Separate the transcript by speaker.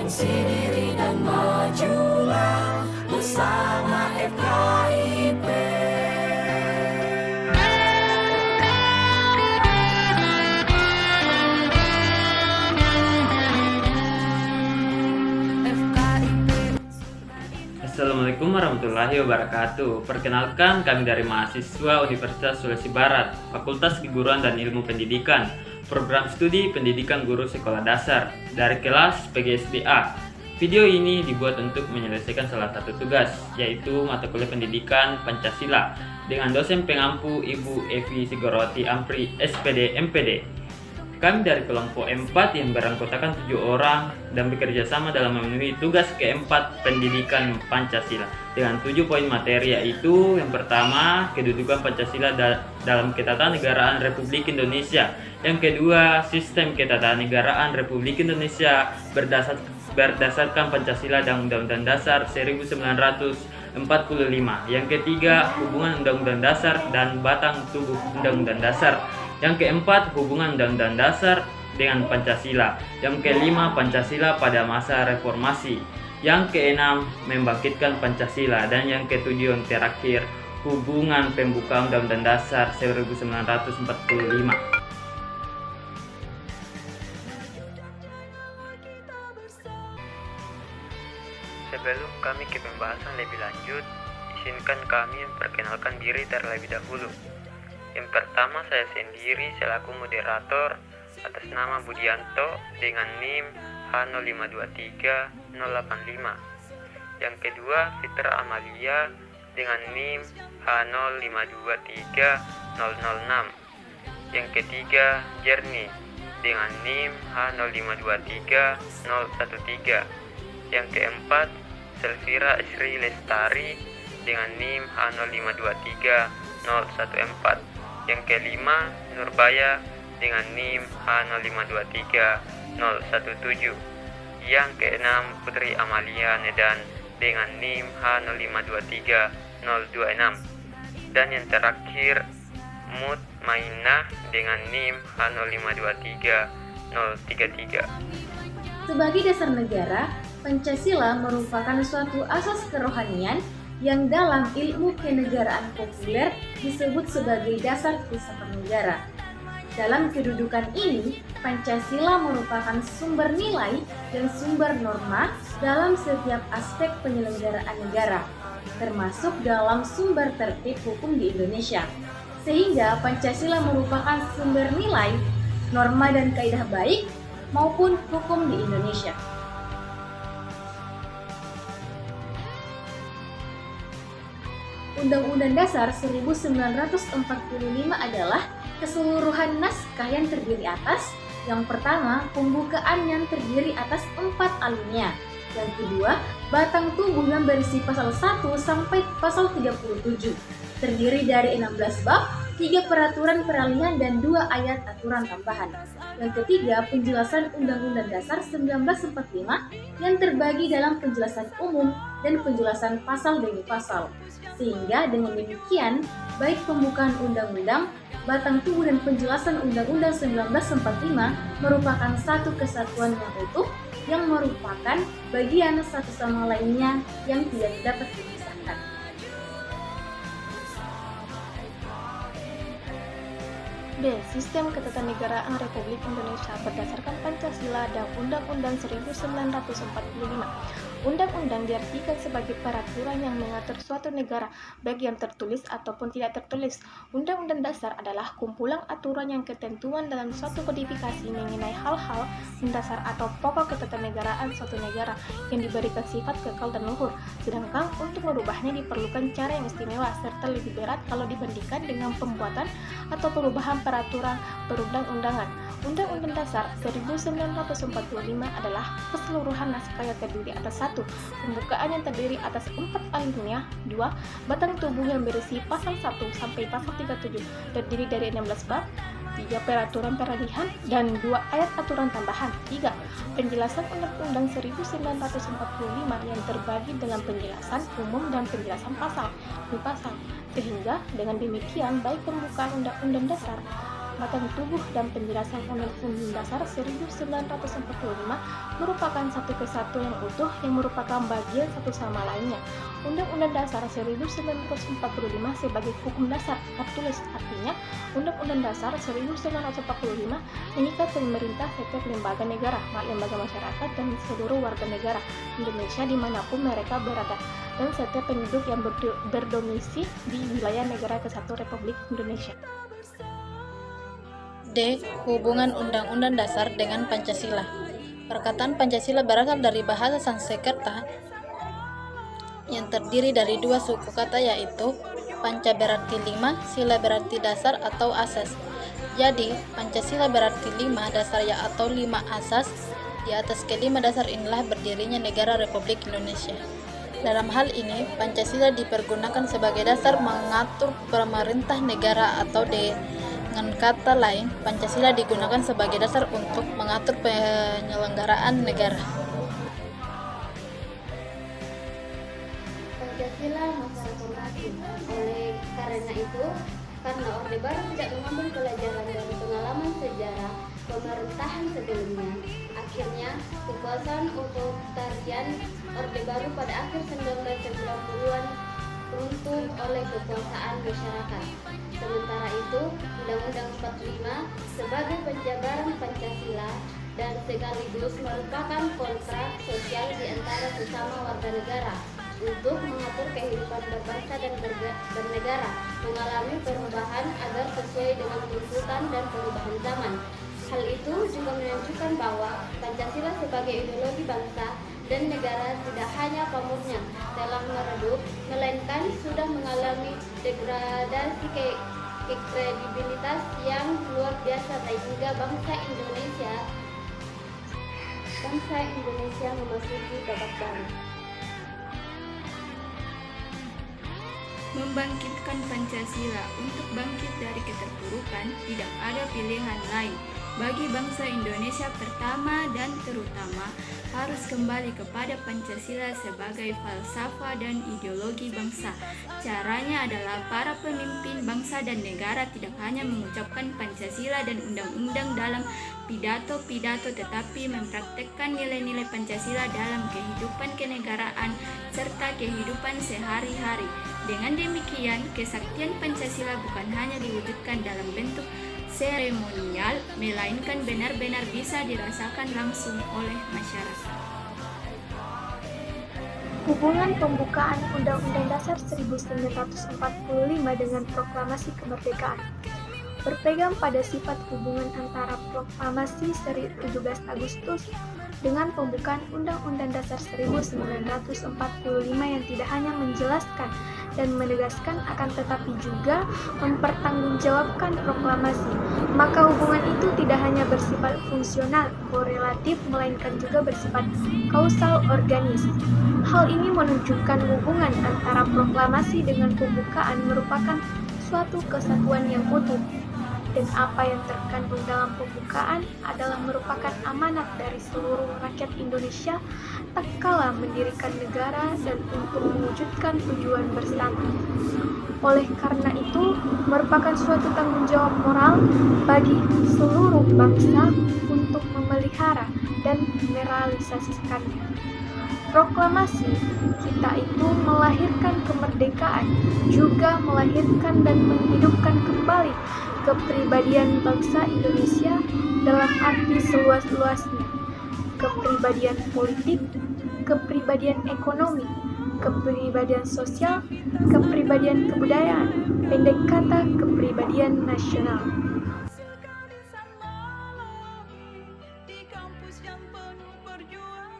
Speaker 1: Introspeksi diri dan majulah bersama FKIP.
Speaker 2: Assalamualaikum warahmatullahi wabarakatuh. Perkenalkan, kami dari mahasiswa Universitas Sulawesi Barat, Fakultas Keguruan dan Ilmu Pendidikan, Program Studi Pendidikan Guru Sekolah Dasar, dari kelas PGSDA. Video ini dibuat untuk menyelesaikan salah satu tugas, yaitu mata kuliah Pendidikan Pancasila, dengan dosen pengampu Ibu Evi Sigoroti Ampri, SPD MPD. Kami dari kelompok 4 yang beranggotakan 7 orang dan bekerja sama dalam memenuhi tugas keempat pendidikan Pancasila dengan 7 poin materi, yaitu yang pertama, kedudukan Pancasila dalam ketatanegaraan Republik Indonesia. Yang kedua, sistem ketatanegaraan Republik Indonesia berdasarkan Pancasila dan Undang-Undang Dasar 1945. Yang ketiga, hubungan Undang-Undang Dasar dan batang tubuh Undang-Undang Dasar. Yang keempat, hubungan Undang-Undang Dasar dengan Pancasila. Yang kelima, Pancasila pada masa reformasi. Yang keenam, membangkitkan Pancasila. Dan yang ketujuh, yang terakhir, hubungan pembukaan Undang-Undang Dasar 1945.
Speaker 3: Sebelum kami ke pembahasan lebih lanjut, izinkan kami memperkenalkan diri terlebih dahulu. Yang pertama, saya sendiri selaku moderator atas nama Budianto dengan NIM H0523085. Yang kedua, Fitra Amalia dengan NIM H0523006. Yang ketiga, Jerni dengan NIM H0523013. Yang keempat, Selvira Isri Lestari dengan NIM H0523014. Yang kelima, Nurbaya dengan NIM H0523017. Yang keenam, Putri Amalia Nedan dengan NIM H0523026. Dan yang terakhir, Mut Mainah dengan NIM H0523033.
Speaker 4: Sebagai dasar negara, Pancasila merupakan suatu asas kerohanian yang dalam ilmu kenegaraan populer disebut sebagai dasar filsafat negara. Dalam kedudukan ini, Pancasila merupakan sumber nilai dan sumber norma dalam setiap aspek penyelenggaraan negara, termasuk dalam sumber tertib hukum di Indonesia. Sehingga Pancasila merupakan sumber nilai, norma dan kaidah baik maupun hukum di Indonesia. Undang-Undang Dasar 1945 adalah keseluruhan naskah yang terdiri atas, yang pertama, pembukaan yang terdiri atas 4 alinea. Yang kedua, batang tubuh yang berisi pasal 1 sampai pasal 37, terdiri dari 16 bab, 3 peraturan peralihan dan 2 ayat aturan tambahan. Yang ketiga, penjelasan Undang-Undang Dasar 1945 yang terbagi dalam penjelasan umum dan penjelasan pasal demi pasal. Sehingga dengan demikian, baik pembukaan undang-undang, batang tubuh dan penjelasan Undang-Undang 1945 merupakan satu kesatuan yang utuh yang merupakan bagian satu sama lainnya yang tidak dapat dipisahkan.
Speaker 5: B. Sistem Ketatanegaraan Republik Indonesia berdasarkan Pancasila dan Undang-Undang 1945. Undang-undang diartikan sebagai peraturan yang mengatur suatu negara, baik yang tertulis ataupun tidak tertulis. Undang-undang dasar adalah kumpulan aturan yang ketentuan dalam suatu kodifikasi mengenai hal-hal mendasar atau pokok ketatanegaraan suatu negara yang diberikan sifat kekal dan luhur. Sedangkan untuk merubahnya diperlukan cara yang istimewa serta lebih berat kalau dibandingkan dengan pembuatan atau perubahan peraturan perundang-undangan. Undang-Undang Dasar 1945 adalah keseluruhan naskah yang terdiri atas 1. Pembukaan yang terdiri atas 4 alinea. 2. Batang tubuh yang berisi pasal 1 sampai pasal 37, terdiri dari 16 bab, 3 peraturan peralihan, dan 2 ayat aturan tambahan. 3. Penjelasan Undang-Undang 1945 yang terbagi dalam penjelasan umum dan penjelasan pasal. Sehingga dengan demikian, baik pembukaan Undang-Undang Dasar badan tubuh dan penjelasan Undang-Undang Dasar 1945 merupakan satu kesatuan yang utuh yang merupakan bagian satu sama lainnya. Undang-Undang Dasar 1945 sebagai hukum dasar tertulis, artinya Undang-Undang Dasar 1945 mengikat pemerintah, setiap lembaga negara, lembaga masyarakat, dan seluruh warga negara Indonesia dimanapun mereka berada, dan setiap penduduk yang berdomisili di wilayah Negara Kesatuan Republik Indonesia.
Speaker 6: D. Hubungan Undang-Undang Dasar dengan Pancasila. Perkataan Pancasila berasal dari bahasa Sanskerta yang terdiri dari dua suku kata, yaitu Panca berarti 5, Sila berarti dasar atau asas. Jadi, Pancasila berarti 5 dasar atau 5 asas. Di atas kelima dasar inilah berdirinya negara Republik Indonesia. Dalam hal ini, Pancasila dipergunakan sebagai dasar mengatur pemerintah negara, atau dengan kata lain, Pancasila digunakan sebagai dasar untuk mengatur penyelenggaraan negara.
Speaker 7: Pancasila masa reformasi. Oleh karena itu, karena Orde Baru tidak mengambil pelajaran dari pengalaman sejarah pemerintahan sebelumnya, akhirnya kekuasaan otoritarian Orde Baru pada akhir 1990-an runtuh oleh kekuasaan masyarakat. Sementara itu, Undang-Undang 45 sebagai penjabaran Pancasila dan sekaligus merupakan kontrak sosial di antara sesama warga negara untuk mengatur kehidupan berbangsa dan bernegara, mengalami perubahan agar sesuai dengan tuntutan dan perubahan zaman. Hal itu juga menunjukkan bahwa Pancasila sebagai ideologi bangsa dan negara tidak hanya pamornya telah meredup, melainkan sudah mengalami degradasi kredibilitas yang luar biasa, sehingga bangsa Indonesia memasuki babak baru.
Speaker 8: Membangkitkan Pancasila. Untuk bangkit dari keterpurukan, tidak ada pilihan lain. Bagi bangsa Indonesia, pertama dan terutama harus kembali kepada Pancasila sebagai falsafah dan ideologi bangsa. Caranya adalah para pemimpin bangsa dan negara tidak hanya mengucapkan Pancasila dan undang-undang dalam pidato-pidato, tetapi mempraktekkan nilai-nilai Pancasila dalam kehidupan kenegaraan serta kehidupan sehari-hari. Dengan demikian, kesaktian Pancasila bukan hanya diwujudkan dalam bentuk seremonial, melainkan benar-benar bisa dirasakan langsung oleh masyarakat.
Speaker 5: Hubungan pembukaan Undang-Undang Dasar 1945 dengan Proklamasi Kemerdekaan. Berpegang pada sifat hubungan antara Proklamasi 17 Agustus dengan pembukaan Undang-Undang Dasar 1945 yang tidak hanya menjelaskan dan menegaskan akan tetapi juga mempertanggungjawabkan proklamasi, maka hubungan itu tidak hanya bersifat fungsional, korelatif, melainkan juga bersifat kausal organis. Hal ini menunjukkan hubungan antara proklamasi dengan pembukaan merupakan suatu kesatuan yang utuh, dan apa yang terkandung dalam pembukaan adalah merupakan amanat dari seluruh rakyat Indonesia tak kala mendirikan negara dan untuk mewujudkan tujuan bersama. Oleh karena itu, merupakan suatu tanggung jawab moral bagi seluruh bangsa untuk memelihara dan merealisasikannya. Proklamasi kita itu melahirkan kemerdekaan, juga melahirkan dan menghidupkan kembali kepribadian bangsa Indonesia dalam arti seluas-luasnya, kepribadian politik, kepribadian ekonomi, kepribadian sosial, kepribadian kebudayaan, pendek kata kepribadian nasional.
Speaker 1: Sekali sang melodi di kampus yang penuh perjuangan.